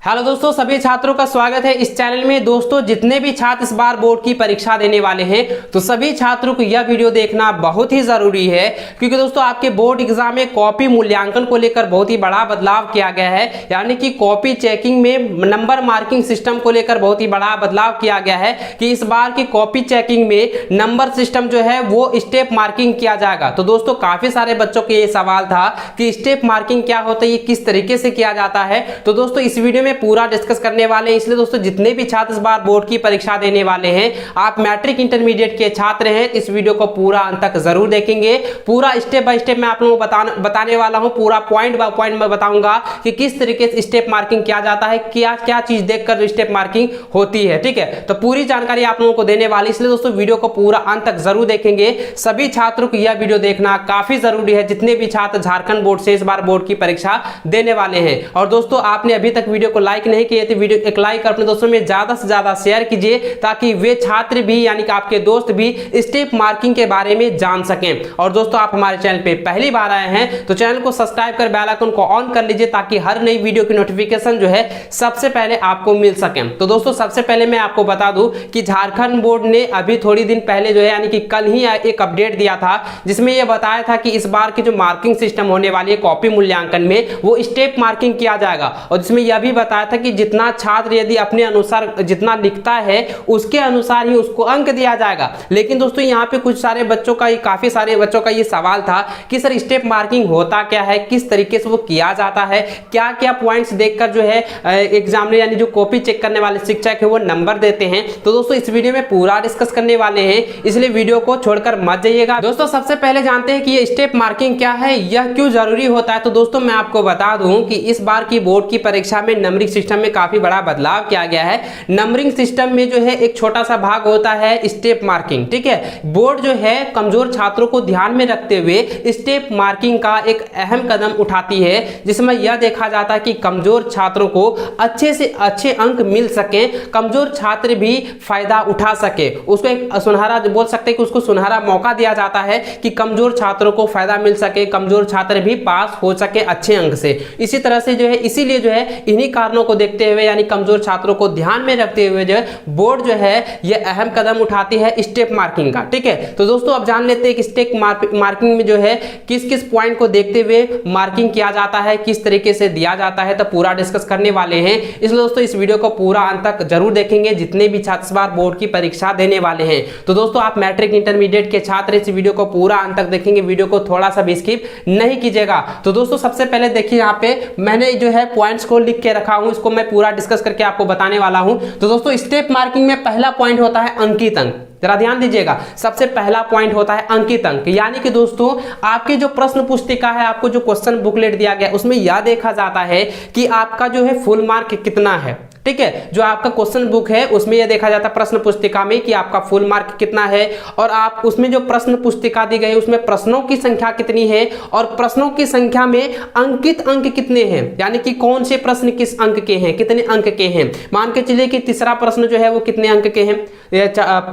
Hello दोस्तों, सभी छात्रों का स्वागत है इस चैनल में। दोस्तों, जितने भी छात्र इस बार बोर्ड की परीक्षा देने वाले हैं तो सभी छात्रों को यह वीडियो देखना बहुत ही जरूरी है, क्योंकि दोस्तों आपके बोर्ड एग्जाम में कॉपी मूल्यांकन को लेकर बहुत ही बड़ा बदलाव किया गया है। यानी कि कॉपी चेकिंग में नंबर मार्किंग सिस्टम को लेकर बहुत ही बड़ा बदलाव किया गया है कि इस बार की कॉपी चेकिंग में नंबर सिस्टम जो है वो स्टेप मार्किंग किया जाएगा। तो दोस्तों काफी सारे बच्चों के ये सवाल था कि स्टेप मार्किंग क्या होता है, ये किस तरीके से किया जाता है। तो दोस्तों इस वीडियो में पूरा डिस्कस करने वाले हैं। इसलिए दोस्तों जितने भी छात्र इस बार बोर्ड की परीक्षा देने वाले हैं, आप मैट्रिक इंटरमीडिएट के छात्र हैं, इस वीडियो को पूरा अंत तक जरूर देखेंगे। पूरा स्टेप बाय स्टेप मैं आप लोगों को बताने वाला हूं, पूरा पॉइंट बाय पॉइंट मैं बताऊंगा कि किस तरीके से स्टेप मार्किंग किया जाता है, क्या क्या चीज देखकर जो स्टेप मार्किंग होती है। ठीक है, तो पूरी जानकारी आप लोगों को देने वाली, इसलिए दोस्तों वीडियो को पूरा अंत तक जरूर देखेंगे। सभी छात्रों को यह वीडियो देखना काफी जरूरी है, जितने भी छात्र झारखंड बोर्ड से इस बार बोर्ड की परीक्षा देने वाले हैं। और दोस्तों आपने अभी तक वीडियो को लाइक नहीं किए तो वीडियो एक लाइक अपने दोस्तों में ज्यादा से ज्यादा शेयर कीजिए, ताकि वे छात्र भी यानी कि आपके दोस्त भी स्टेप मार्किंग के बारे में जान सकें। और दोस्तों आप हमारे चैनल पे पहली बार आए हैं तो चैनल को सब्सक्राइब कर बेल आइकन को ऑन कर लीजिए, ताकि हर नई वीडियो की नोटिफिकेशन जो है सबसे पहले आपको मिल सके। तो दोस्तों सबसे पहले मैं आपको बता दूं कि झारखंड बोर्ड ने अभी थोड़ी दिन पहले जो है यानी कि कल ही एक अपडेट दिया था, जिसमें यह बताया था कि इस बार की जो मार्किंग सिस्टम होने वाली है कॉपी मूल्यांकन में, वो स्टेप मार्किंग किया जाएगा। और जिसमें यह भी बताया था कि जितना छात्र यदि अपने अनुसार जितना लिखता है उसके अनुसार ही उसको अंक दिया जाएगा। लेकिन दोस्तों यहाँ पे कुछ सारे बच्चों का, काफी सारे बच्चों का ये सवाल था कि सर स्टेप मार्किंग होता क्या है, किस तरीके से वो किया जाता है, क्या क्या पॉइंट्स देखकर जो है एग्जामिनर यानी जो कॉपी चेक करने वाले शिक्षक है वो नंबर देते हैं। तो दोस्तों इस वीडियो में पूरा डिस्कस करने वाले हैं, इसलिए वीडियो को छोड़कर मत जाइएगा। दोस्तों सबसे पहले जानते हैं कि ये स्टेप मार्किंग क्या है, यह क्यों जरूरी होता है। तो दोस्तों मैं आपको बता दूं कि इस बार की बोर्ड की परीक्षा में नंबरिंग सिस्टम में काफी बड़ा बदलाव किया गया है। नंबरिंग सिस्टम में जो है एक छोटा सा भाग होता है स्टेप मार्किंग। ठीक है, बोर्ड जो है कमजोर छात्रों को ध्यान में रखते हुए स्टेप मार्किंग का एक अहम कदम उठाती है, जिसमें यह देखा जाता है कि कमजोर छात्रों को अच्छे से अच्छे अंक मिल सके, कमजोर छात्र भी फायदा उठा सके। उसको एक सुनहरा बोल सकते हैं कि उसको सुनहरा मौका दिया जाता है कि कमजोर छात्रों को फायदा मिल सके, कमजोर छात्र भी पास हो सके अच्छे अंक से। इसी तरह से जो है, इसीलिए जो है इन्हीं कारणों को देखते हुए यानी कमजोर छात्रों को ध्यान में रखते हुए जो है बोर्ड जो है यह अहम कदम उठाती है स्टेप मार्किंग का। ठीक है, तो दोस्तों अब जान लेते हैं कि स्टेप मार्किंग में जो है किस किस पॉइंट को देखते हुए मार्किंग किया जाता है, किस तरीके से दिया जाता है, तो पूरा डिस्कस करने वाले हैं। इसलिए दोस्तों इस वीडियो को पूरा अंत तक जरूर देखेंगे, जितने भी छात्र इस बार बोर्ड की परीक्षा देने वाले हैं। तो दोस्तों आप मैट्रिक इंटरमीडिएट के छात्र इस वीडियो को पूरा अंत तक देखेंगे, वीडियो को थोड़ा सा भी स्किप नहीं कीजिएगा। तो दोस्तों सबसे पहले देखिए, यहाँ पे मैंने जो है पॉइंट्स को लिख के रखा हूं, इसको मैं पूरा डिस्कस करके आपको बताने वाला हूं। तो दोस्तों स्टेप मार्किंग में पहला पॉइंट होता है अंकित अंक। जरा ध्यान दीजिएगा, सबसे पहला पॉइंट होता है अंकित अंक। यानी कि दोस्तों आपकी जो प्रश्न पुस्तिका है, आपको जो क्वेश्चन बुकलेट दिया गया उसमें यह देखा जाता है कि आपका जो है फुल मार्क कितना है। ठीक है, जो आपका क्वेश्चन बुक है उसमें यह देखा जाता है प्रश्न पुस्तिका में कि आपका फुल मार्क कितना है, और आप उसमें जो प्रश्न पुस्तिका दी गई उसमें प्रश्नों की संख्या कितनी है और प्रश्नों की संख्या में अंकित अंक कितने हैं, यानी कि कौन से प्रश्न किस अंक के हैं, कितने अंक के हैं। मान के चलिए कि तीसरा प्रश्न जो है वो कितने अंक के हैं,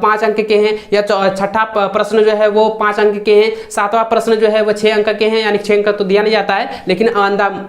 5 अंक के हैं, या छठा प्रश्न जो है वो 5 अंक के हैं, सातवां प्रश्न जो है वो 6 अंक के हैं, यानी 6 अंक तो दिया नहीं जाता है लेकिन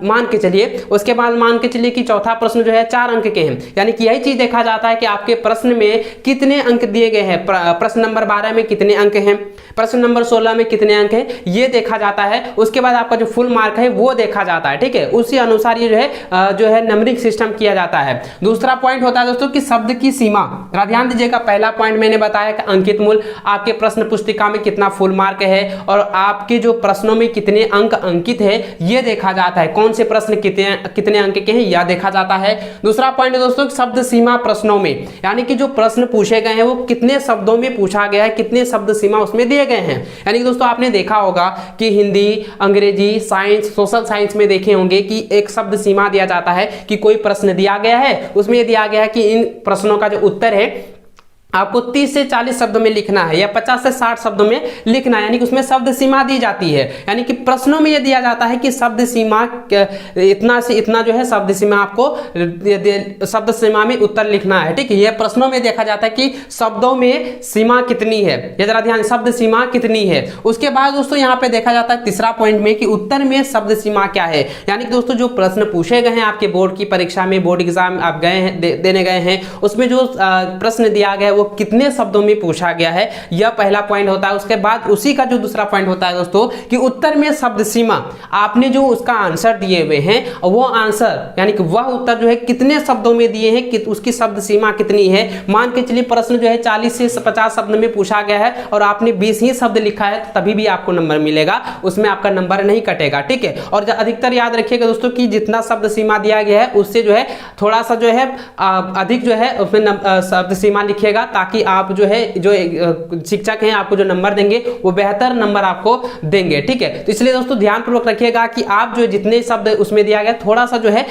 मान के चलिए। उसके बाद मान के चलिए कि चौथा प्रश्न जो है 4 अंक के हैं, यानी कि यही चीज देखा जाता है कि आपके प्रश्न में कितने अंक दिए गए हैं। प्रश्न नंबर 12 में कितने अंक हैं, प्रश्न नंबर 16 में कितने अंक हैं, ये देखा जाता है। उसके बाद आपका जो फुल मार्क है वो देखा जाता है। ठीक है, उसी अनुसार ये जो है नंबरिंग सिस्टम किया जाता है। दूसरा पॉइंट होता है दोस्तों कि शब्द की सीमा। ध्यान दीजिएगा, पहला पॉइंट मैंने बताया कि अंकित मूल्य, आपके प्रश्न पुस्तिका में कितना फुल मार्क है और आपके जो प्रश्नों में कितने अंक अंकित है ये देखा जाता है, कौन से प्रश्न कितने अंक के हैं यह देखा जाता है। दूसरा पॉइंट दोस्तों शब्द सीमा प्रश्नों में, यानी कि जो प्रश्न पूछे गए हैं वो कितने शब्दों में पूछा गया है, कितने शब्द सीमा उसमें दिए गए हैं। यानी कि दोस्तों आपने देखा होगा कि हिंदी, अंग्रेजी, साइंस, सोशल साइंस में देखे होंगे कि एक शब्द सीमा दिया जाता है कि कोई प्रश्न दिया गया है, उसमें दिया गया है कि इन प्रश्नों का जो उत्तर है आपको 30 से 40 शब्दों में लिखना है या 50 से 60 शब्दों में लिखना है, यानी कि उसमें शब्द सीमा दी जाती है। यानी कि प्रश्नों में यह दिया जाता है कि शब्द सीमा इतना से इतना जो है शब्द सीमा आपको शब्द सीमा में उत्तर लिखना है। ठीक है, यह प्रश्नों में देखा जाता है कि शब्दों में सीमा कितनी है, ये जरा ध्यान, शब्द सीमा कितनी है। उसके बाद दोस्तों यहाँ पे देखा जाता है तीसरा पॉइंट में कि उत्तर में शब्द सीमा क्या है। यानी कि दोस्तों जो प्रश्न पूछे गए हैं आपके बोर्ड की परीक्षा में, बोर्ड एग्जाम आप गए हैं देने गए हैं, उसमें जो प्रश्न दिया गया है वो कितने शब्दों में पूछा गया है, यह पहला पॉइंट होता है। उसके बाद उसी का जो दूसरा पॉइंट होता है दोस्तों कि उत्तर में शब्द सीमा, आपने जो उसका आंसर दिए हुए हैं वो आंसर यानी कि वह उत्तर जो है कितने शब्दों में दिए हैं, कि उसकी शब्द सीमा कितनी है। मान के चलिए प्रश्न जो है 40 से 50 शब्द में पूछा गया है और आपने 20 ही शब्द लिखा है, तो तभी भी आपको नंबर मिलेगा, उसमें आपका नंबर नहीं कटेगा। ठीक है, और अधिकतर याद रखिएगा दोस्तों कि जितना शब्द सीमा दिया गया है उससे जो है थोड़ा सा जो है अधिक जो है उसमें शब्द सीमा लिखिएगा, ताकि आप जो है जो शिक्षक हैं आपको जो नंबर देंगे वो बेहतर नंबर आपको देंगे। ठीक है, तो इसलिए दोस्तों ध्यानपूर्वक रखिएगा कि आप जो जितने शब्द उसमें दिया गया थोड़ा सा जो है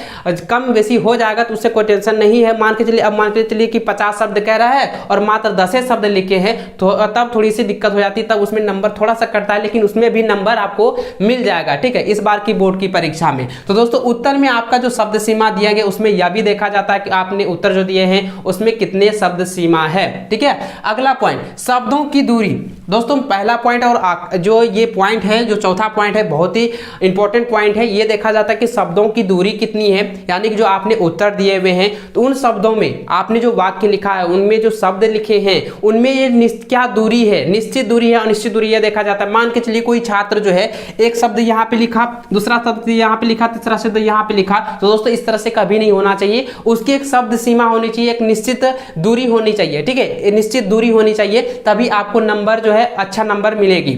कम वैसी हो जाएगा तो उससे कोई टेंशन नहीं है। मान के चलिए, अब मान के चलिए कि 50 शब्द कह रहा है और मात्र 10 शब्द लिखे हैं, तो तब थोड़ी सी दिक्कत हो जाती है, तब उसमें नंबर थोड़ा सा कटता है, लेकिन उसमें भी नंबर आपको मिल जाएगा। ठीक है, इस बार की बोर्ड की परीक्षा में। तो दोस्तों उत्तर में आपका जो शब्द सीमा दिया गया उसमें यह भी देखा जाता है कि आपने उत्तर जो दिए हैं उसमें कितने शब्द सीमा है। ठीक है, अगला पॉइंट शब्दों की दूरी। दोस्तों पहला पॉइंट और जो ये पॉइंट है, जो चौथा पॉइंट है, बहुत ही इंपॉर्टेंट पॉइंट है। ये देखा जाता है कि शब्दों की दूरी कितनी है, यानी कि जो आपने उत्तर दिए हुए हैं तो उन शब्दों में आपने जो वाक्य लिखा है उनमें जो शब्द लिखे हैं उनमें ये क्या दूरी है, निश्चित दूरी है, अनिश्चित दूरी है देखा जाता है। मान के चलिए कोई छात्र जो है एक शब्द यहाँ पे लिखा, दूसरा शब्द यहाँ पे लिखा, तीसरा शब्द यहाँ पे लिखा, तो दोस्तों इस तरह से कभी नहीं होना चाहिए। उसकी एक शब्द सीमा होनी चाहिए, एक निश्चित दूरी होनी चाहिए। ठीक है, निश्चित दूरी होनी चाहिए, तभी आपको नंबर जो है अच्छा नंबर मिलेगी।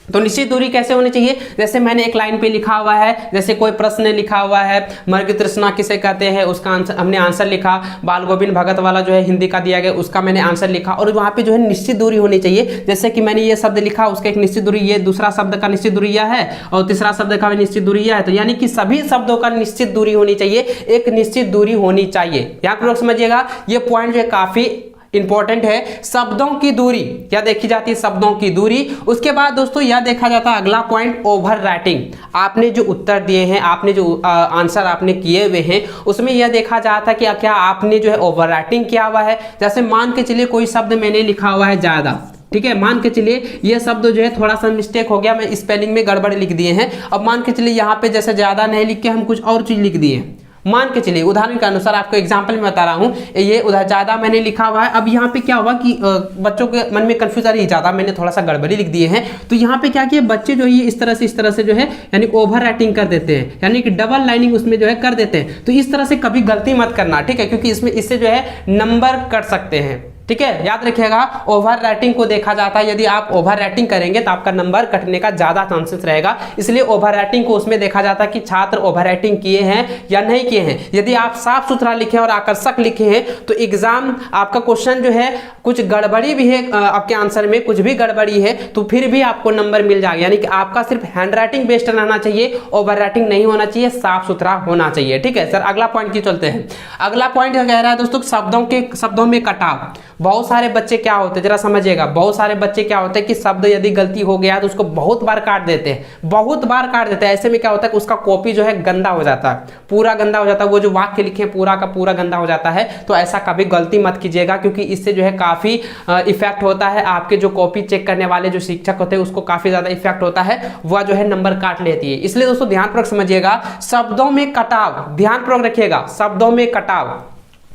तो निश्चित दूरी कैसे होनी चाहिए, जैसे मैंने एक लाइन पे लिखा हुआ है, जैसे कोई प्रश्न लिखा हुआ है, मर्ग तृष्णा किसे कहते हैं, उसका आंसर हमने आंसर लिखा, बाल गोविंद भगत वाला जो है हिंदी का दिया गया उसका मैंने आंसर लिखा, और वहाँ पे जो है निश्चित दूरी होनी चाहिए। जैसे कि मैंने ये शब्द लिखा, उसका एक निश्चित दूरी, ये दूसरा शब्द का निश्चित दूरी यह है और तीसरा शब्द का भी निश्चित दूरी यह है। तो यानी कि सभी शब्दों का निश्चित दूरी होनी चाहिए, एक निश्चित दूरी होनी चाहिए। यहाँ पर समझिएगा, ये पॉइंट जो है काफी इंपॉर्टेंट है। शब्दों की दूरी क्या देखी जाती है, शब्दों की दूरी। उसके बाद दोस्तों यह देखा जाता है अगला पॉइंट ओवर राइटिंग। आपने जो उत्तर दिए हैं, आपने जो आंसर आपने किए हुए हैं उसमें यह देखा जाता है कि क्या आपने जो है ओवर राइटिंग किया हुआ है। जैसे मान के चलिए कोई शब्द मैंने लिखा हुआ है ज्यादा, ठीक है, मान के चलिए ये शब्द जो है थोड़ा सा मिस्टेक हो गया, मैं स्पेलिंग में गड़बड़ लिख दिए हैं। अब मान के चलिए यहाँ पे जैसे ज्यादा नहीं लिख के हम कुछ और चीज लिख दिए, मान के चलिए उदाहरण के अनुसार आपको एग्जांपल में बता रहा हूं, ये उधर ज्यादा मैंने लिखा हुआ है। अब यहाँ पे क्या हुआ कि बच्चों के मन में कंफ्यूज आ रही है, ज्यादा मैंने थोड़ा सा गड़बड़ी लिख दिए हैं। तो यहाँ पे क्या किया, बच्चे जो है इस तरह से जो है यानी ओवर राइटिंग कर देते हैं, यानी कि डबल लाइनिंग उसमें जो है कर देते हैं। तो इस तरह से कभी गलती मत करना, ठीक है, क्योंकि इससे जो है नंबर कट सकते हैं। ठीक है, याद रखिएगा ओवर राइटिंग को देखा जाता है, यदि आप ओवर राइटिंग करेंगे तो आपका नंबर कटने का ज्यादा चांसेस रहेगा। इसलिए ओवर राइटिंग को उसमें देखा जाता है कि छात्र ओवर राइटिंग किए हैं या नहीं किए हैं। यदि आप साफ सुथरा लिखे और आकर्षक लिखे हैं तो एग्जाम आपका क्वेश्चन जो है कुछ गड़बड़ी भी है, आपके आंसर में कुछ भी गड़बड़ी है तो फिर भी आपको नंबर मिल जाएगा। यानी कि आपका सिर्फ हैंड राइटिंग बेस्ड रहना चाहिए, ओवर राइटिंग नहीं होना चाहिए, साफ सुथरा होना चाहिए। ठीक है सर, अगला पॉइंट की चलते हैं। अगला पॉइंट कह रहा है दोस्तों शब्दों में कटाव। बहुत सारे बच्चे क्या होते हैं, जरा समझिएगा, बहुत सारे बच्चे क्या होते हैं कि शब्द यदि गलती हो गया तो उसको बहुत बार काट देते हैं, बहुत बार काट देते हैं। ऐसे में क्या होता है कि उसका कॉपी जो है गंदा हो जाता है, पूरा गंदा हो जाता है, वो जो वाक्य लिखे पूरा का पूरा गंदा हो जाता है। तो ऐसा कभी गलती मत कीजिएगा, क्योंकि इससे जो है काफी इफेक्ट होता है। आपके जो कॉपी चेक करने वाले जो शिक्षक होते हैं उसको काफी ज्यादा इफेक्ट होता है, वह जो है नंबर काट लेती है। इसलिए दोस्तों ध्यानपूर्वक समझिएगा, शब्दों में कटाव ध्यानपूर्वक रखिएगा, शब्दों में कटाव,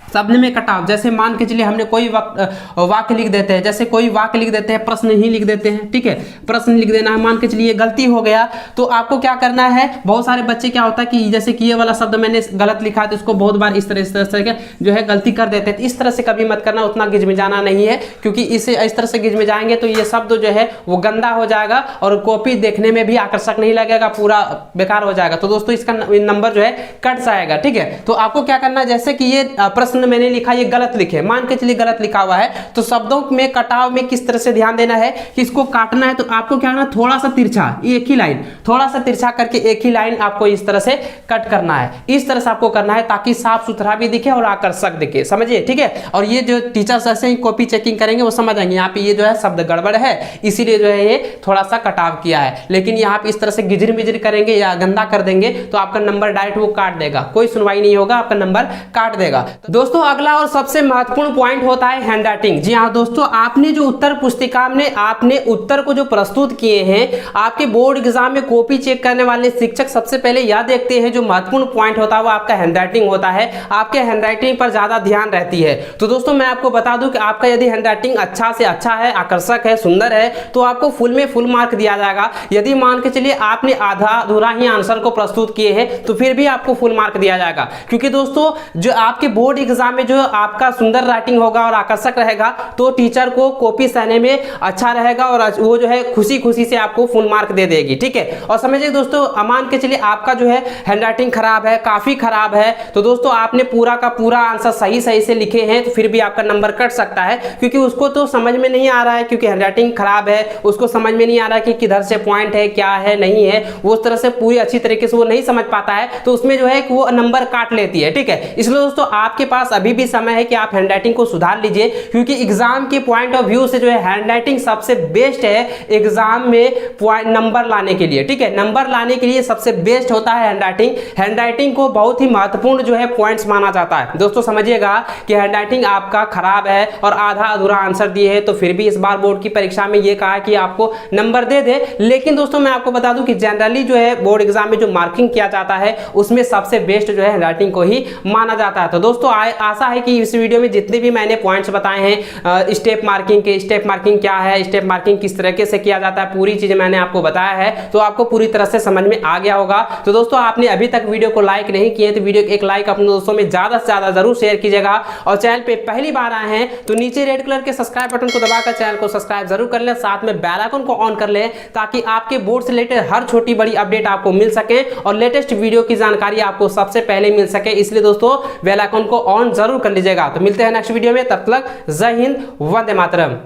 शब्द में कटाव। जैसे मान के चलिए हमने कोई वाक्य लिख देते हैं, जैसे कोई वाक्य लिख देते हैं, प्रश्न ही लिख देते हैं, ठीक है, प्रश्न लिख देना है। मान के चलिए गलती हो गया तो आपको क्या करना है, बहुत सारे बच्चे क्या होता है कि जैसे कि ये वाला शब्द मैंने गलत लिखा तो इसको बहुत बार इस तरह से जो है गलती कर देते हैं। इस तरह से कभी मत करना, उतना गिजमिजाना नहीं है, क्योंकि इस तरह से गिजमिजाएंगे तो ये शब्द जो है वो गंदा हो जाएगा और कॉपी देखने में भी आकर्षक नहीं लगेगा, पूरा बेकार हो जाएगा। तो दोस्तों इसका नंबर जो है कट जाएगा। ठीक है, तो आपको क्या करना है, जैसे कि ये प्रश्न शब्द मैंने लिखा ये गलत लिखे, मान के चलिए गलत लिखा हुआ है, तो शब्दों में कटाव में किस तरह से ध्यान देना है कि इसको काटना है तो आपको क्या करना, थोड़ा सा तिरछा, एक ही लाइन थोड़ा सा तिरछा करके एक ही लाइन आपको इस तरह से कट करना है, इस तरह से आपको करना है ताकि साफ सुथरा भी दिखे और आकर्षक दिखे, समझिए, ठीक है। और ये जो टीचर्स ऐसे ही कॉपी चेकिंग करेंगे वो समझ आएंगे यहाँ पे ये जो है शब्द गड़बड़ है, इसीलिए जो है ये थोड़ा सा कटाव किया है। लेकिन यहाँ पे इस तरह से गिजर मिजर करेंगे या गंदा कर देंगे तो आपका नंबर डायरेक्ट वो काट देगा, कोई सुनवाई नहीं होगा, आपका नंबर काट देगा। तो दोस्तों अगला और सबसे महत्वपूर्ण पॉइंट होता है हैंडराइटिंग। जी हाँ दोस्तों, आपने जो उत्तर पुस्तिका में आपने उत्तर को जो प्रस्तुत किए हैं, आपके बोर्ड एग्जाम में कॉपी चेक करने वाले शिक्षक सबसे पहले यह देखते हैं जो महत्वपूर्ण पॉइंट होता है वो आपका हैंडराइटिंग होता है, आपके हैंडराइटिंग पर ज्यादा ध्यान रहती है। तो दोस्तों मैं आपको बता दूं कि आपका यदि हैंडराइटिंग अच्छा से अच्छा है, आकर्षक है, सुंदर है, तो आपको फुल में फुल मार्क दिया जाएगा। यदि मान के चलिए आपने आधा अधूरा ही आंसर को प्रस्तुत किए हैं तो फिर भी आपको फुल मार्क दिया जाएगा, क्योंकि दोस्तों जो आपके बोर्ड एग्जाम में जो आपका सुंदर राइटिंग होगा और आकर्षक रहेगा तो टीचर को कॉपी सहने में अच्छा रहेगा और वो जो है खुशी खुशी से आपको फुल मार्क दे देगी, ठीक है। और समझिए दोस्तों, मान के चलिए आपका जो है हैंडराइटिंग खराब है, काफी खराब है, तो दोस्तों आपने पूरा का पूरा आंसर सही सही से लिखे हैं तो फिर भी आपका नंबर कट सकता है, क्योंकि उसको तो समझ में नहीं आ रहा है, क्योंकि हैंडराइटिंग खराब है, उसको समझ में नहीं आ रहा है कि किधर से पॉइंट है, क्या है, नहीं है, वो उस तरह से पूरी अच्छी तरीके से वो नहीं समझ पाता है, तो उसमें जो है कि वो नंबर काट लेती है, ठीक है। इसलिए दोस्तों आपके पास अभी भी समय है कि आप हैंडराइटिंग को सुधार लीजिए, क्योंकि एग्जाम के पॉइंट ऑफ व्यू से जो है हैंडराइटिंग सबसे बेस्ट है एग्जाम में पॉइंट नंबर लाने के लिए, ठीक है। नंबर लाने के लिए सबसे बेस्ट होता है हैंडराइटिंग। हैंडराइटिंग को बहुत ही महत्वपूर्ण जो है पॉइंट्स माना जाता है। दोस्तों समझिएगा कि हैंडराइटिंग आपका खराब है और आधा अधूरा आंसर दिए है तो फिर भी इस बार बोर्ड की परीक्षा में ये कहा कि आपको नंबर दे दे, लेकिन दोस्तों मैं आपको बता दूं कि जनरली जो है बोर्ड एग्जाम में जो मार्किंग किया जाता है उसमें सबसे बेस्ट जो है हैंडराइटिंग को ही माना जाता है। तो दोस्तों आशा है कि इस वीडियो में जितने भी मैंने पॉइंट्स बताए हैं स्टेप मार्किंग के, स्टेप मार्किंग क्या है, स्टेप मार्किंग किस तरीके से किया जाता है, पूरी चीजें मैंने आपको बताया है, तो आपको पूरी तरह से समझ में आ गया होगा। तो दोस्तों आपने अभी तक वीडियो को लाइक नहीं किए तो वीडियो एक लाइक अपने दोस्तों में ज्यादा से ज्यादा जरूर शेयर कीजिएगा, और चैनल पे पहली बार आए हैं तो नीचे रेड कलर के सब्सक्राइब बटन को दबाकर चैनल को सब्सक्राइब जरूर कर लें, साथ में बेल आइकन को ऑन कर लें ताकि आपके बोर्ड से रिलेटेड हर छोटी बड़ी अपडेट आपको मिल सके और लेटेस्ट वीडियो की जानकारी आपको सबसे पहले मिल सके। इसलिए दोस्तों बेल आइकन को ऑन जरूर कर लीजिएगा। तो मिलते हैं नेक्स्ट वीडियो में, तब तक जय हिंद, वंदे मातरम।